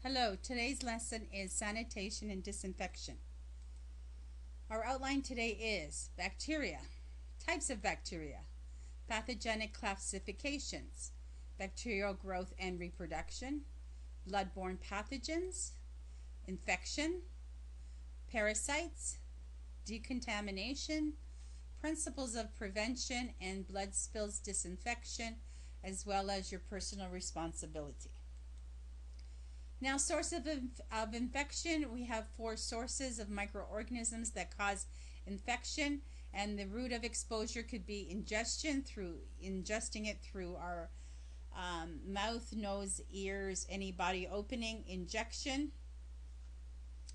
Hello, today's lesson is sanitation and disinfection. Our outline today is bacteria, types of bacteria, pathogenic classifications, bacterial growth and reproduction, blood-borne pathogens, infection, parasites, decontamination, principles of prevention and blood spills disinfection, as well as your personal responsibility. Now, source of infection, we have 4 sources of microorganisms that cause infection, and the route of exposure could be ingestion, through ingesting it through our mouth, nose, ears, any body opening, injection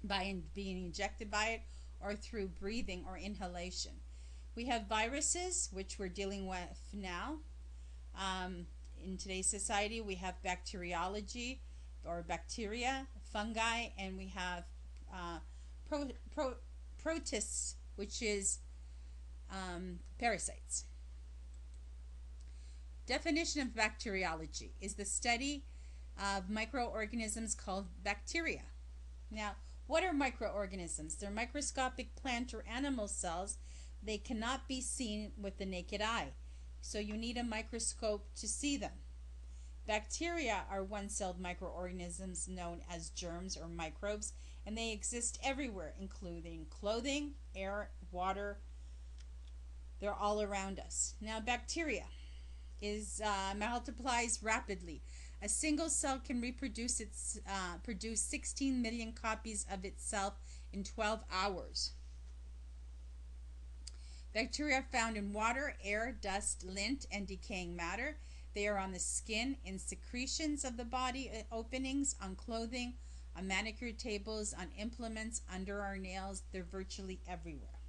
by being injected by it, or through breathing or inhalation. We have viruses, which we're dealing with now. In today's society, we have bacteriology, or bacteria, fungi, and we have protists, which is parasites. Definition of bacteriology is the study of microorganisms called bacteria. Now, what are microorganisms? They're microscopic plant or animal cells. They cannot be seen with the naked eye, so you need a microscope to see them. Bacteria are one-celled microorganisms known as germs or microbes, and they exist everywhere, including clothing, air, water. They're all around us. Now, bacteria multiplies rapidly. A single cell can produce 16 million copies of itself in 12 hours. Bacteria are found in water, air, dust, lint, and decaying matter. They are on the skin, in secretions of the body openings, on clothing, on manicure tables, on implements, under our nails. They're virtually everywhere.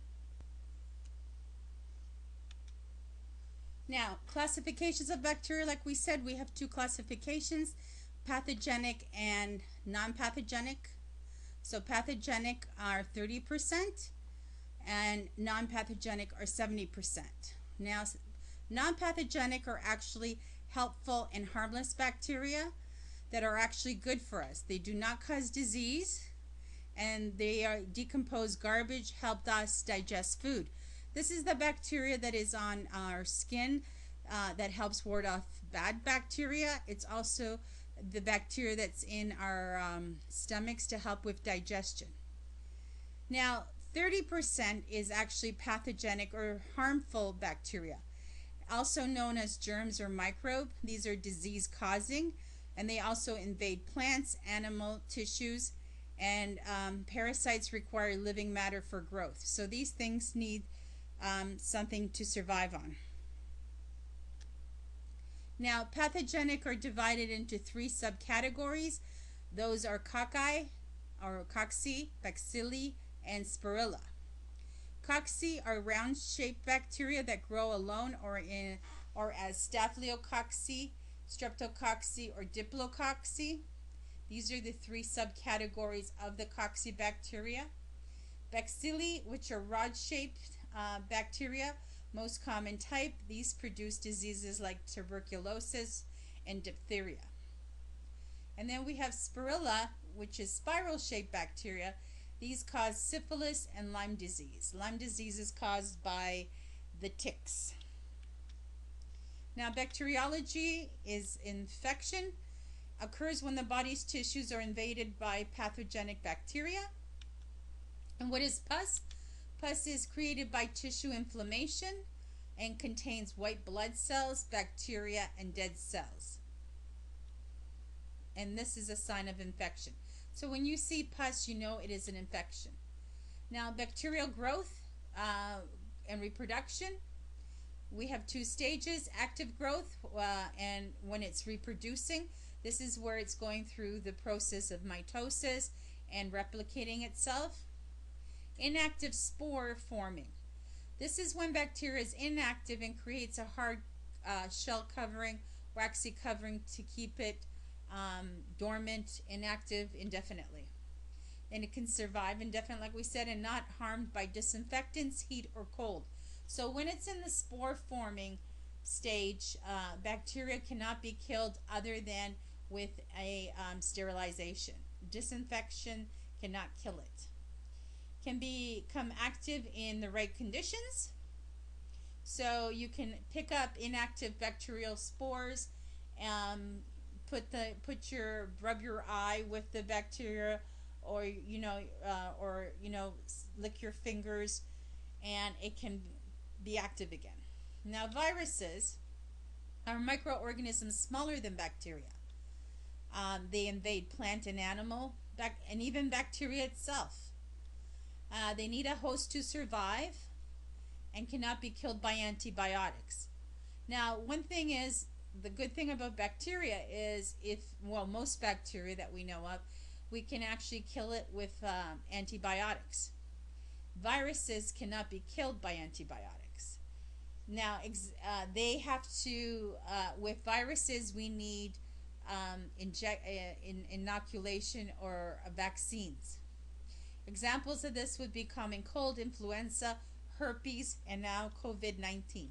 Now, classifications of bacteria, like we said, we have 2 classifications, pathogenic and non-pathogenic. So pathogenic are 30% and non-pathogenic are 70%. Now, non-pathogenic are actually helpful and harmless bacteria that are actually good for us. They do not cause disease, and they decompose garbage, help us digest food. This is the bacteria that is on our skin that helps ward off bad bacteria. It's also the bacteria that's in our stomachs to help with digestion. Now, 30% is actually pathogenic or harmful bacteria, also known as germs or microbe. These are disease causing, and they also invade plants, animal tissues, and parasites require living matter for growth. So these things need something to survive on. Now, pathogenic are divided into 3 subcategories. Those are cocci, or cocci, bacilli, and spirilla. Cocci are round-shaped bacteria that grow alone or as staphylococci, streptococci, or diplococci. These are the 3 subcategories of the cocci bacteria. Bacilli, which are rod-shaped bacteria, most common type. These produce diseases like tuberculosis and diphtheria. And then we have spirilla, which is spiral-shaped bacteria. These cause syphilis and Lyme disease. Lyme disease is caused by the ticks. Now, bacteriology is infection. Occurs when the body's tissues are invaded by pathogenic bacteria. And what is pus? Pus is created by tissue inflammation and contains white blood cells, bacteria, and dead cells. And this is a sign of infection. So when you see pus, you know it is an infection. Now, bacterial growth and reproduction. We have 2 stages, active growth, and when it's reproducing, this is where it's going through the process of mitosis and replicating itself. Inactive spore forming. This is when bacteria is inactive and creates a hard shell covering, waxy covering to keep it dormant, inactive indefinitely. And it can survive indefinitely, like we said, and not harmed by disinfectants, heat, or cold. So when it's in the spore forming stage, bacteria cannot be killed other than with a sterilization. disinfection cannot kill it. Can become active in the right conditions. So you can pick up inactive bacterial spores, rub your eye with the bacteria, or lick your fingers, and it can be active again. Now, viruses are microorganisms smaller than bacteria. They invade plant and animal, and even bacteria itself. They need a host to survive and cannot be killed by antibiotics. Now, one thing is, the good thing about bacteria is most bacteria that we know of, we can actually kill it with antibiotics. Viruses cannot be killed by antibiotics. Now, they have to, with viruses, we need inoculation or vaccines. Examples of this would be common cold, influenza, herpes, and now COVID-19.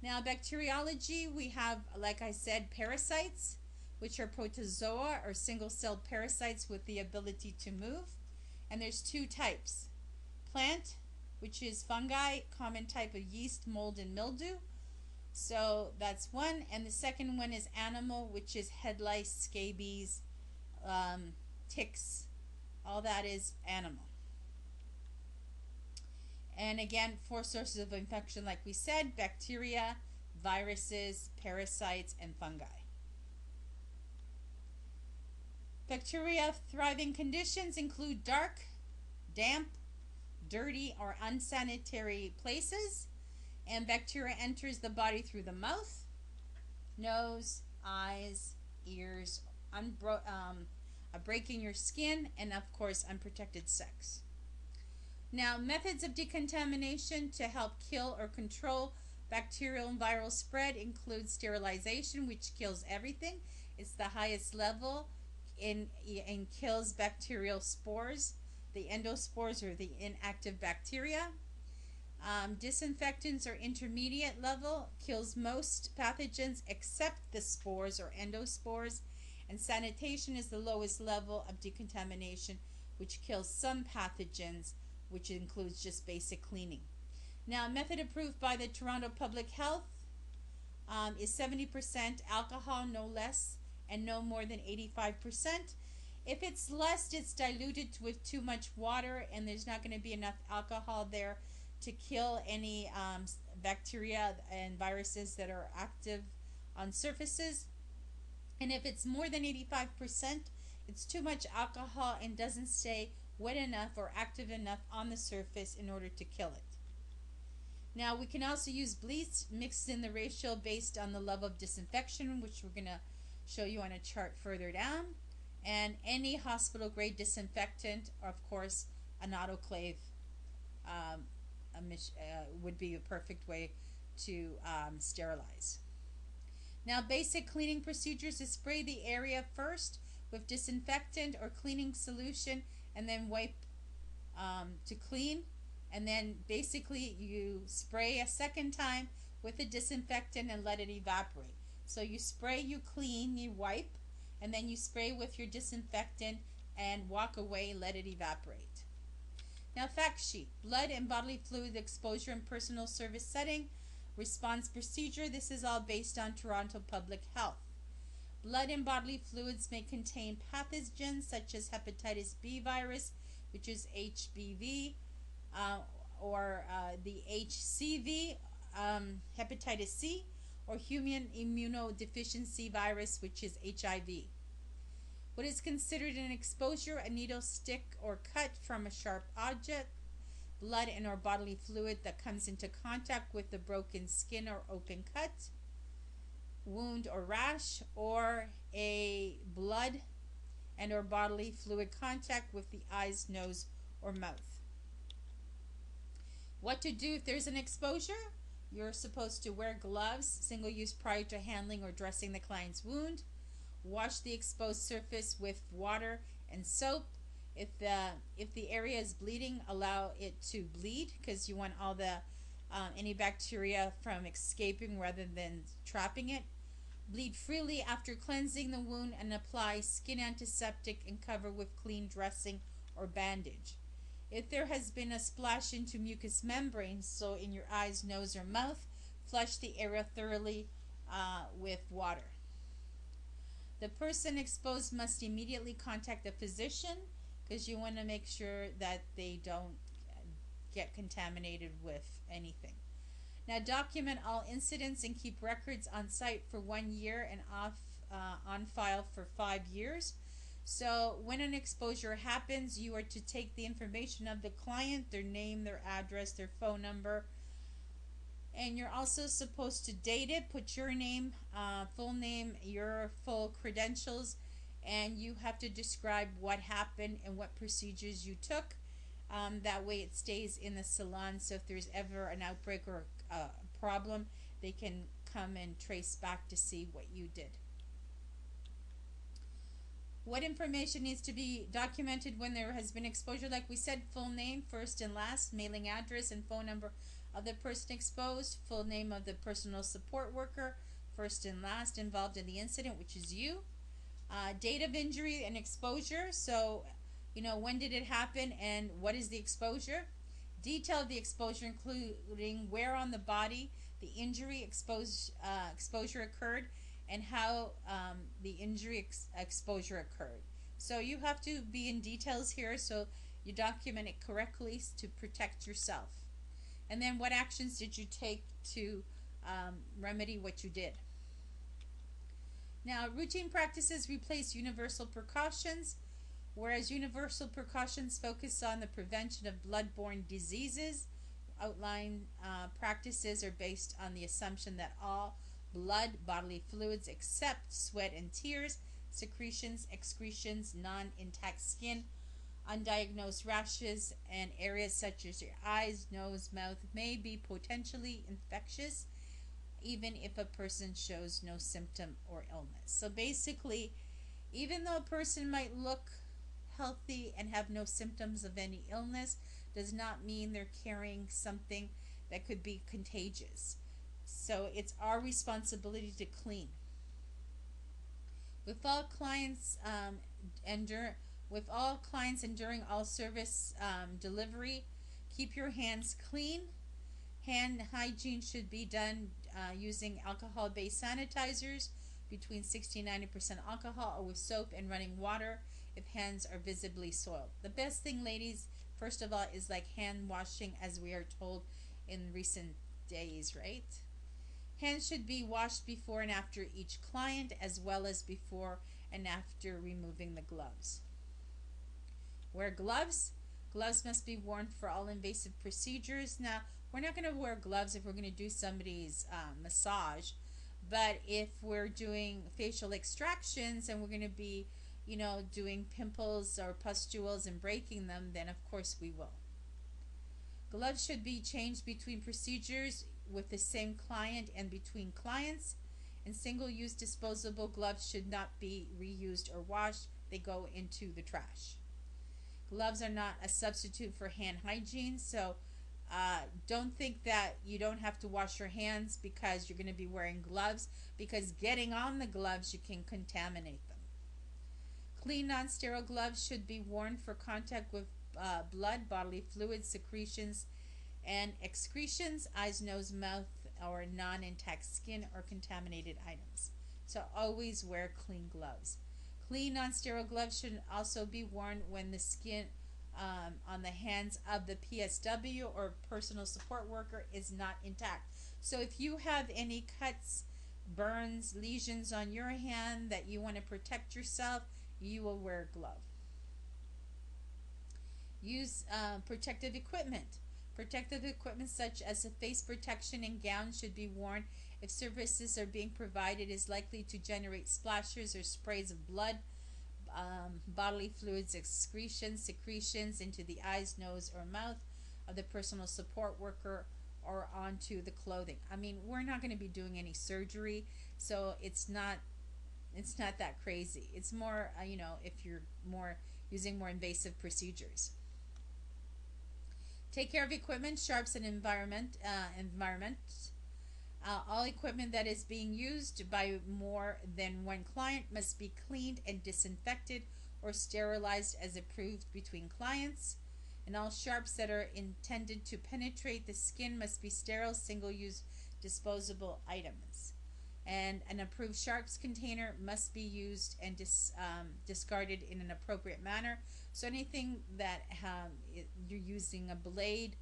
Now, bacteriology, we have, like I said, parasites, which are protozoa or single-celled parasites with the ability to move. And there's two types. Plant, which is fungi, common type of yeast, mold, and mildew. So that's one. And the second one is animal, which is head lice, scabies, ticks. All that is animal. And again, 4 sources of infection, like we said: bacteria, viruses, parasites, and fungi. Bacteria thriving conditions include dark, damp, dirty, or unsanitary places. And bacteria enters the body through the mouth, nose, eyes, ears, breaking your skin, and of course, unprotected sex. Now, methods of decontamination to help kill or control bacterial and viral spread include sterilization, which kills everything. It's the highest level and kills bacterial spores. The endospores or the inactive bacteria. Disinfectants are intermediate level, kills most pathogens except the spores or endospores. And sanitation is the lowest level of decontamination, which kills some pathogens, which includes just basic cleaning. Now, a method approved by the Toronto Public Health is 70% alcohol, no less, and no more than 85%. If it's less, it's diluted with too much water, and there's not going to be enough alcohol there to kill any bacteria and viruses that are active on surfaces. And if it's more than 85%, it's too much alcohol and doesn't stay wet enough or active enough on the surface in order to kill it. Now, we can also use bleach mixed in the ratio based on the level of disinfection, which we're going to show you on a chart further down. And any hospital grade disinfectant, or of course an autoclave would be a perfect way to sterilize. Now, basic cleaning procedures is spray the area first with disinfectant or cleaning solution, and then wipe to clean. And then basically you spray a second time with the disinfectant and let it evaporate. So you spray, you clean, you wipe, and then you spray with your disinfectant and walk away, let it evaporate. Now, fact sheet: blood and bodily fluid exposure in personal service setting, response procedure. This is all based on Toronto Public Health. Blood and bodily fluids may contain pathogens such as hepatitis B virus, which is HBV, or the HCV, hepatitis C, or human immunodeficiency virus, which is HIV. What is considered an exposure: a needle, stick, or cut from a sharp object, blood and or bodily fluid that comes into contact with the broken skin or open cut, wound or rash, or a blood and or bodily fluid contact with the eyes, nose, or mouth. What to do if there's an exposure: you're supposed to wear gloves, single use, prior to handling or dressing the client's wound. Wash the exposed surface with water and soap. If the area is bleeding, allow it to bleed, because you want all the any bacteria from escaping rather than trapping it. Bleed freely after cleansing the wound and apply skin antiseptic and cover with clean dressing or bandage. If there has been a splash into mucous membranes, so in your eyes, nose, or mouth, flush the area thoroughly with water. The person exposed must immediately contact a physician because you want to make sure that they don't get contaminated with anything. Now, document all incidents and keep records on site for 1 year and on file for 5 years. So when an exposure happens, you are to take the information of the client, their name, their address, their phone number, and you're also supposed to date it, put your name, full name, your full credentials, and you have to describe what happened and what procedures you took. That way it stays in the salon, so if there's ever an outbreak or a problem, they can come and trace back to see what you did. What information needs to be documented when there has been exposure? Like we said, full name, first and last, mailing address and phone number of the person exposed, full name of the personal support worker, first and last involved in the incident, which is you. Date of injury and exposure, so when did it happen and what is the exposure? Detail of the exposure, including where on the body the injury exposure occurred and how the injury exposure occurred. So you have to be in details here so you document it correctly to protect yourself. And then what actions did you take to remedy what you did? Now, routine practices replace universal precautions, whereas universal precautions focus on the prevention of blood-borne diseases. Outline practices are based on the assumption that all blood, bodily fluids except sweat and tears, secretions, excretions, non-intact skin, undiagnosed rashes, and areas such as your eyes, nose, mouth may be potentially infectious even if a person shows no symptom or illness. So basically, even though a person might look healthy and have no symptoms of any illness, does not mean they're carrying something that could be contagious. So it's our responsibility to clean. With all clients enduring all service delivery, keep your hands clean. Hand hygiene should be done using alcohol-based sanitizers between 60 and 90% alcohol, or with soap and running water if hands are visibly soiled. The best thing, ladies, first of all, is like hand washing, as we are told in recent days, right? Hands should be washed before and after each client, as well as before and after removing the gloves. Wear gloves. Gloves must be worn for all invasive procedures. Now, we're not going to wear gloves if we're going to do somebody's massage, but if we're doing facial extractions and we're going to be, doing pimples or pustules and breaking them, then of course we will. Gloves should be changed between procedures with the same client and between clients, and single-use disposable gloves should not be reused or washed. They go into the trash. Gloves are not a substitute for hand hygiene, so don't think that you don't have to wash your hands because you're going to be wearing gloves, because getting on the gloves, you can contaminate them. Clean, non-sterile gloves should be worn for contact with blood, bodily fluids, secretions, and excretions, eyes, nose, mouth, or non-intact skin or contaminated items. So always wear clean gloves. Clean, non-sterile gloves should also be worn when the skin on the hands of the PSW or personal support worker is not intact. So if you have any cuts, burns, lesions on your hand that you want to protect yourself, you will wear a glove. Use protective equipment. Protective equipment such as a face protection and gown should be worn if services are being provided is likely to generate splashes or sprays of blood, bodily fluids, excretions, secretions into the eyes, nose, or mouth of the personal support worker or onto the clothing. I mean, we're not going to be doing any surgery, so it's not that crazy. It's more, if you're using more invasive procedures. Take care of equipment, sharps, and environment. All equipment that is being used by more than one client must be cleaned and disinfected or sterilized as approved between clients. And all sharps that are intended to penetrate the skin must be sterile, single-use, disposable items. And an approved sharps container must be used and discarded in an appropriate manner. So anything that you're using a blade,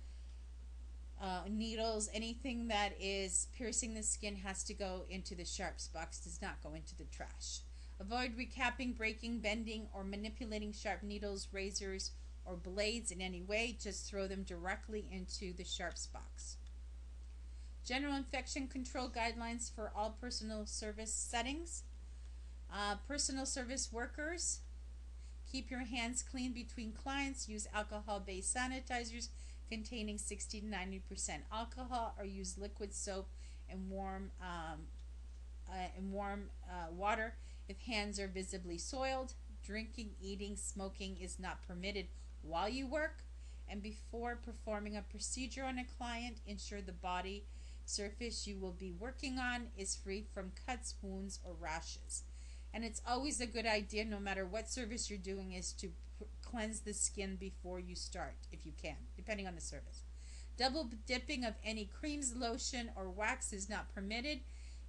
needles, anything that is piercing the skin has to go into the sharps box, does not go into the trash. Avoid recapping, breaking, bending, or manipulating sharp needles, razors, or blades in any way. Just throw them directly into the sharps box. General infection control guidelines for all personal service settings. Personal service workers, keep your hands clean between clients. Use alcohol-based sanitizers containing 60 to 90% alcohol, or use liquid soap and warm water if hands are visibly soiled. Drinking, eating, smoking is not permitted while you work. And before performing a procedure on a client, ensure the body surface you will be working on is free from cuts, wounds, or rashes. And it's always a good idea, no matter what service you're doing, is to cleanse the skin before you start, if you can, depending on the service. Double dipping of any creams, lotion, or wax is not permitted.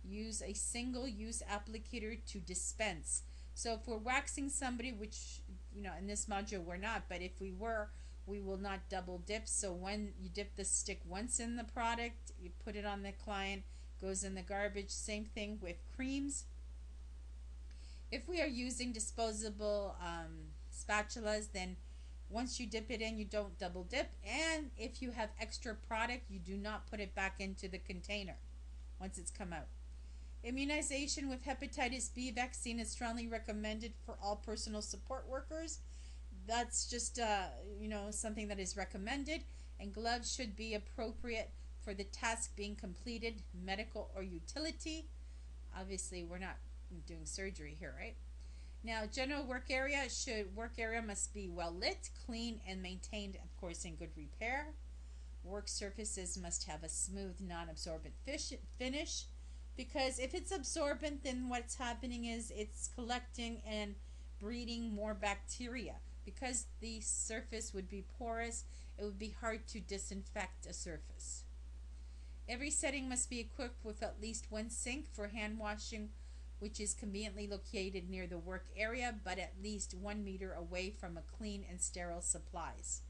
Use a single-use applicator to dispense. So if we're waxing somebody, which, in this module we're not, but if we were, we will not double dip. So when you dip the stick once in the product, you put it on the client, goes in the garbage. Same thing with creams. If we are using disposable spatulas, then once you dip it in, you don't double dip. And if you have extra product, you do not put it back into the container once it's come out. Immunization with hepatitis B vaccine is strongly recommended for all personal support workers. That's just something that is recommended. And gloves should be appropriate for the task being completed, medical or utility. Obviously, we're not doing surgery here, right? Now, general work area must be well lit, clean, and maintained, of course, in good repair. Work surfaces must have a smooth, non-absorbent finish, because if it's absorbent, then what's happening is it's collecting and breeding more bacteria. Because the surface would be porous, it would be hard to disinfect a surface. Every setting must be equipped with at least one sink for hand washing, which is conveniently located near the work area, but at least 1 meter away from a clean and sterile supplies.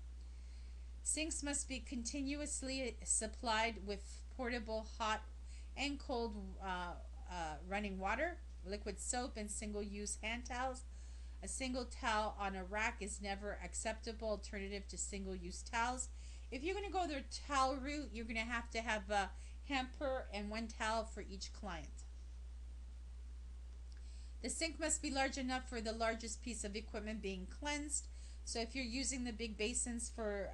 Sinks must be continuously supplied with portable hot and cold running water, liquid soap, and single-use hand towels. A single towel on a rack is never acceptable alternative to single-use towels. If you're going to go the towel route, you're going to have a hamper and one towel for each client. The sink must be large enough for the largest piece of equipment being cleansed. So if you're using the big basins for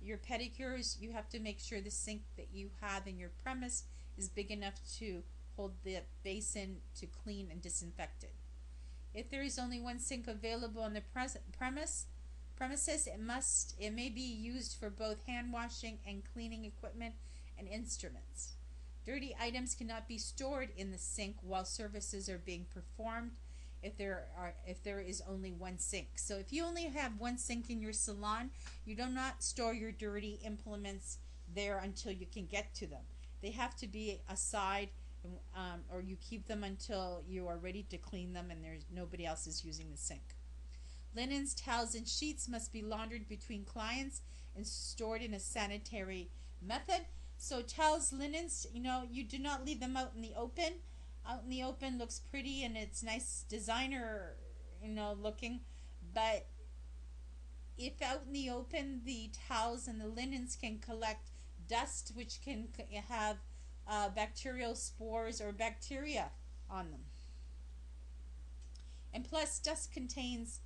your pedicures, you have to make sure the sink that you have in your premise is big enough to hold the basin to clean and disinfect it. If there is only one sink available on the premises, it may be used for both hand washing and cleaning equipment and instruments. Dirty items cannot be stored in the sink while services are being performed if there is only one sink. So if you only have one sink in your salon, you do not store your dirty implements there until you can get to them. They have to be aside, or you keep them until you are ready to clean them and there's nobody else is using the sink. Linens, towels, and sheets must be laundered between clients and stored in a sanitary method. So towels, linens, you do not leave them out in the open. Out in the open looks pretty and it's nice designer, looking. But if out in the open, the towels and the linens can collect dust, which can have bacterial spores or bacteria on them. And plus, dust contains,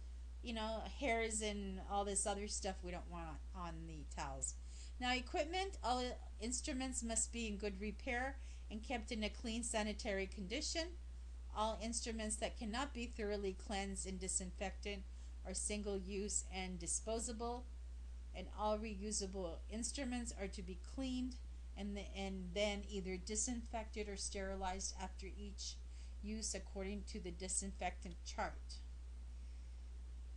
hairs and all this other stuff we don't want on the towels. Now, equipment, all instruments must be in good repair and kept in a clean sanitary condition. All instruments that cannot be thoroughly cleansed and disinfected are single-use and disposable, and all reusable instruments are to be cleaned and then either disinfected or sterilized after each use according to the disinfectant chart.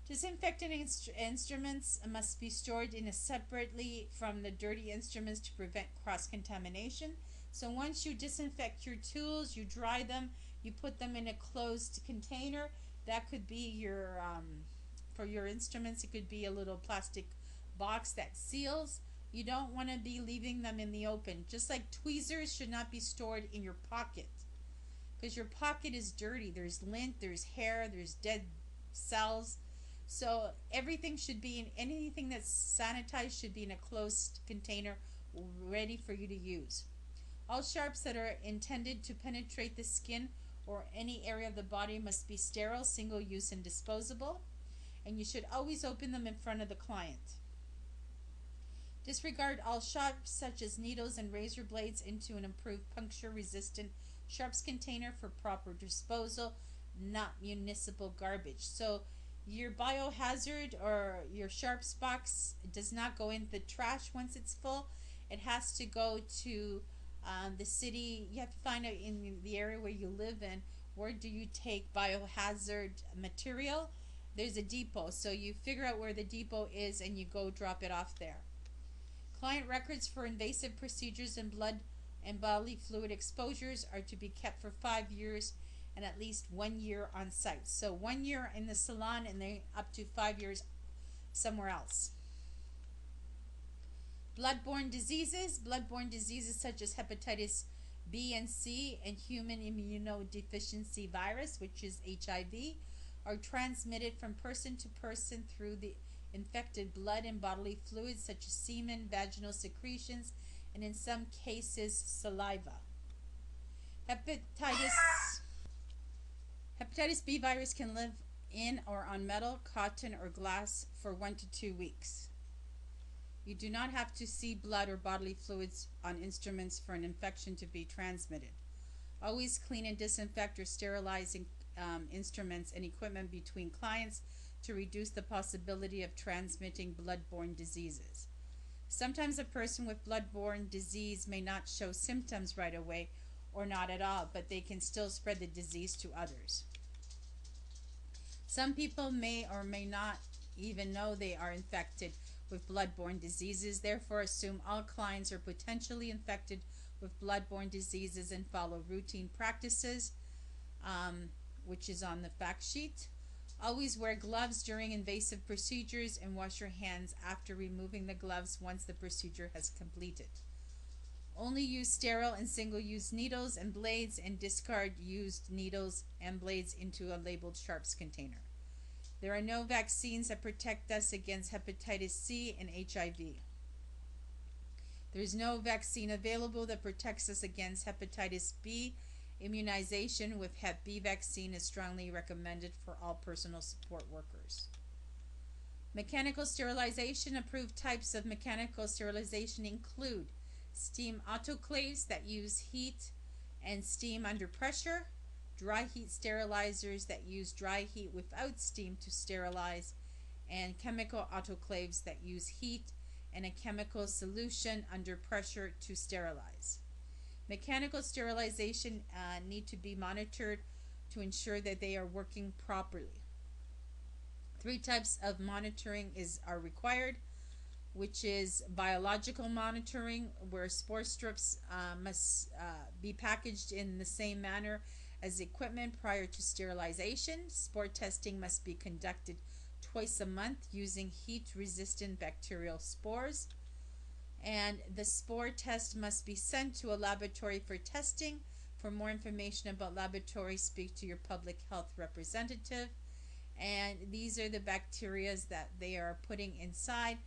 Disinfectant instruments must be stored in a separately from the dirty instruments to prevent cross-contamination. So once you disinfect your tools, you dry them, you put them in a closed container. That could be your, for your instruments, it could be a little plastic box that seals. You don't want to be leaving them in the open. Just like tweezers should not be stored in your pocket, because your pocket is dirty. There's lint, there's hair, there's dead cells. So everything should be in, anything that's sanitized should be in a closed container ready for you to use. All sharps that are intended to penetrate the skin or any area of the body must be sterile, single use, and disposable. And you should always open them in front of the client. Disregard all sharps such as needles and razor blades into an improved puncture-resistant sharps container for proper disposal, not municipal garbage. So your biohazard or your sharps box does not go in the trash once it's full. It has to go to the city. You have to find out in the area where you live in, where do you take biohazard material. There's a depot, so you figure out where the depot is and you go drop it off there. Client records for invasive procedures and blood and bodily fluid exposures are to be kept for 5 years and at least 1 year on site. So 1 year in the salon and then up to 5 years somewhere else. Blood-borne diseases. Blood-borne diseases such as hepatitis B and C and human immunodeficiency virus, which is HIV, are transmitted from person to person through the infected blood and bodily fluids such as semen, vaginal secretions, and in some cases saliva. Hepatitis B virus can live in or on metal, cotton, or glass for 1 to 2 weeks. You do not have to see blood or bodily fluids on instruments for an infection to be transmitted. Always clean and disinfect or sterilize instruments and equipment between clients to reduce the possibility of transmitting blood-borne diseases. Sometimes a person with blood-borne disease may not show symptoms right away or not at all, but they can still spread the disease to others. Some people may or may not even know they are infected with blood-borne diseases, therefore assume all clients are potentially infected with blood-borne diseases and follow routine practices, which is on the fact sheet. Always wear gloves during invasive procedures and wash your hands after removing the gloves once the procedure has completed. Only use sterile and single-use needles and blades and discard used needles and blades into a labeled sharps container. There are no vaccines that protect us against hepatitis C and HIV. There is no vaccine available that protects us against hepatitis B. Immunization with Hep B vaccine is strongly recommended for all personal support workers. Mechanical sterilization. Approved types of mechanical sterilization include steam autoclaves that use heat and steam under pressure, dry heat sterilizers that use dry heat without steam to sterilize, and chemical autoclaves that use heat and a chemical solution under pressure to sterilize. Mechanical sterilization need to be monitored to ensure that they are working properly. 3 types of monitoring are required, which is biological monitoring, where spore strips must be packaged in the same manner as equipment prior to sterilization. Spore testing must be conducted twice a month using heat-resistant bacterial spores. And the spore test must be sent to a laboratory for testing. For more information about laboratories, speak to your public health representative. And these are the bacteria that they are putting inside.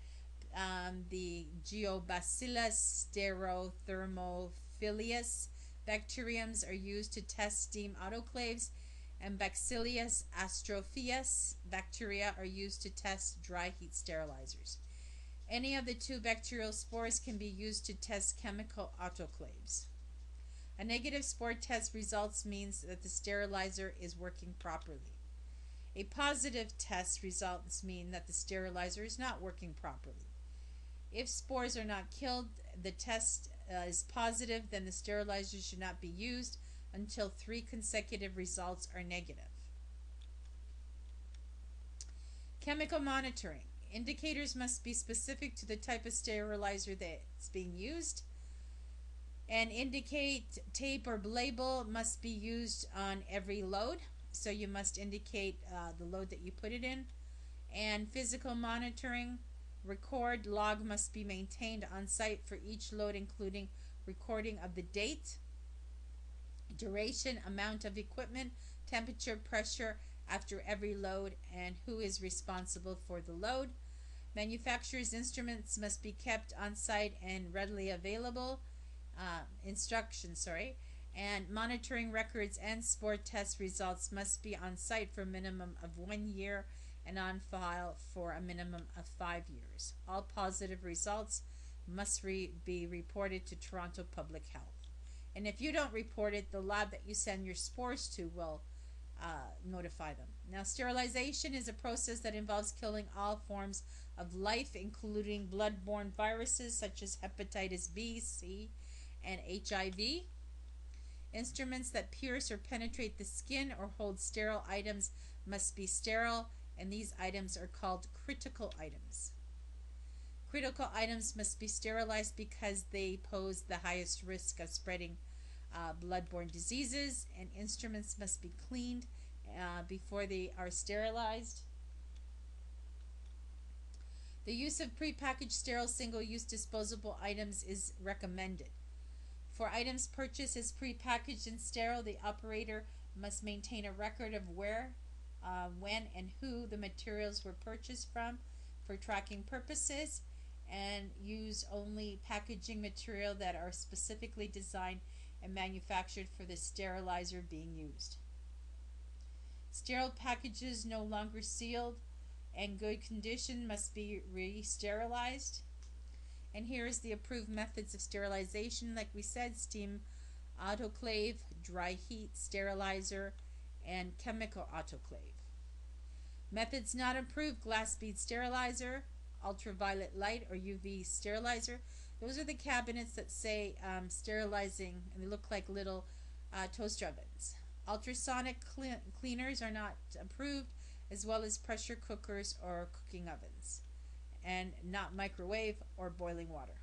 The Geobacillus stereothermophilus bacteriums are used to test steam autoclaves, and Bacillus astrophius bacteria are used to test dry heat sterilizers. Any of the 2 bacterial spores can be used to test chemical autoclaves. A negative spore test results means that the sterilizer is working properly. A positive test results mean that the sterilizer is not working properly. If spores are not killed, the test is positive, then the sterilizer should not be used until 3 consecutive results are negative. Chemical monitoring. Indicators must be specific to the type of sterilizer that's being used. And indicate tape or label must be used on every load. So you must indicate the load that you put it in. And physical monitoring. Record log must be maintained on site for each load, including recording of the date, duration, amount of equipment, temperature, pressure after every load, and who is responsible for the load. Manufacturer's instruments must be kept on site and readily available. And monitoring records and sport test results must be on site for a minimum of 1 year and on file for a minimum of 5 years. All positive results must be reported to Toronto Public Health. And if you don't report it, the lab that you send your spores to will notify them. Now, sterilization is a process that involves killing all forms of life, including blood-borne viruses such as hepatitis B, C, and HIV. Instruments that pierce or penetrate the skin or hold sterile items must be sterile, and these items are called critical items. Critical items must be sterilized because they pose the highest risk of spreading blood-borne diseases, and instruments must be cleaned before they are sterilized. The use of prepackaged sterile single-use disposable items is recommended. For items purchased as prepackaged and sterile, the operator must maintain a record of where, when, and who the materials were purchased from for tracking purposes, and use only packaging material that are specifically designed and manufactured for the sterilizer being used. Sterile packages no longer sealed and good condition must be re-sterilized. And here is the approved methods of sterilization. Like we said, steam autoclave, dry heat sterilizer, and chemical autoclave. Methods not approved: glass bead sterilizer, ultraviolet light or UV sterilizer. Those are the cabinets that say sterilizing, and they look like little toaster ovens. Ultrasonic cleaners are not approved, as well as pressure cookers or cooking ovens, and not microwave or boiling water.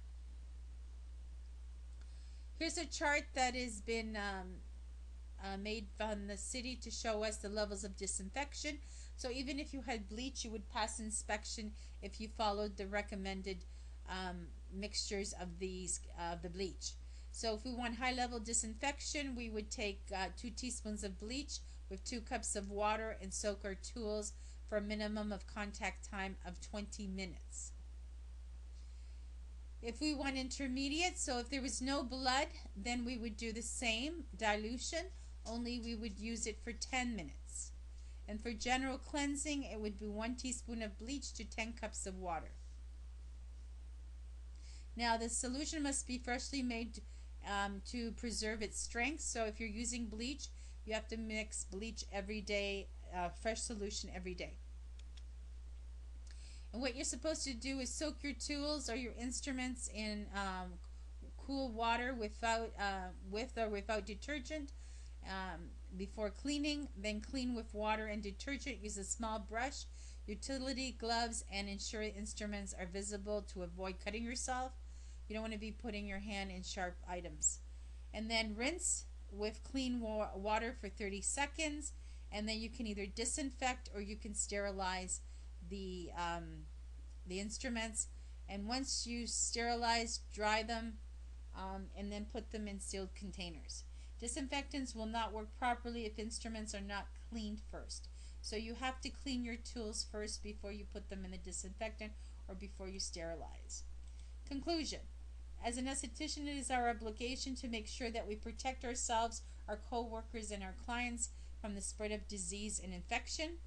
Here's a chart that has been made from the city to show us the levels of disinfection. So even if you had bleach, you would pass inspection if you followed the recommended mixtures of the bleach. So if we want high level disinfection, we would take 2 teaspoons of bleach with 2 cups of water and soak our tools for a minimum of contact time of 20 minutes. If we want intermediate, so if there was no blood, then we would do the same dilution, only we would use it for 10 minutes. And for general cleansing, it would be 1 teaspoon of bleach to 10 cups of water. Now, the solution must be freshly made to preserve its strength. So if you're using bleach, you have to mix bleach every day, fresh solution every day. And what you're supposed to do is soak your tools or your instruments in cool water without with or without detergent before cleaning. Then clean with water and detergent. Use a small brush, utility gloves, and ensure instruments are visible to avoid cutting yourself. You don't want to be putting your hand in sharp items. And then rinse with clean water for 30 seconds, and then you can either disinfect or you can sterilize the instruments. And once you sterilize, dry them, and then put them in sealed containers. Disinfectants will not work properly if instruments are not cleaned first. So you have to clean your tools first before you put them in the disinfectant or before you sterilize. Conclusion. As an esthetician, it is our obligation to make sure that we protect ourselves, our co-workers, and our clients from the spread of disease and infection.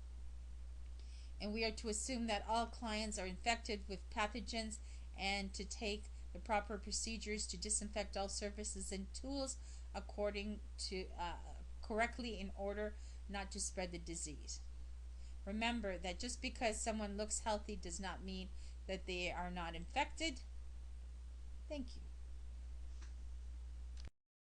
And we are to assume that all clients are infected with pathogens and to take the proper procedures to disinfect all surfaces and tools according to correctly in order not to spread the disease. Remember that just because someone looks healthy does not mean that they are not infected. Thank you.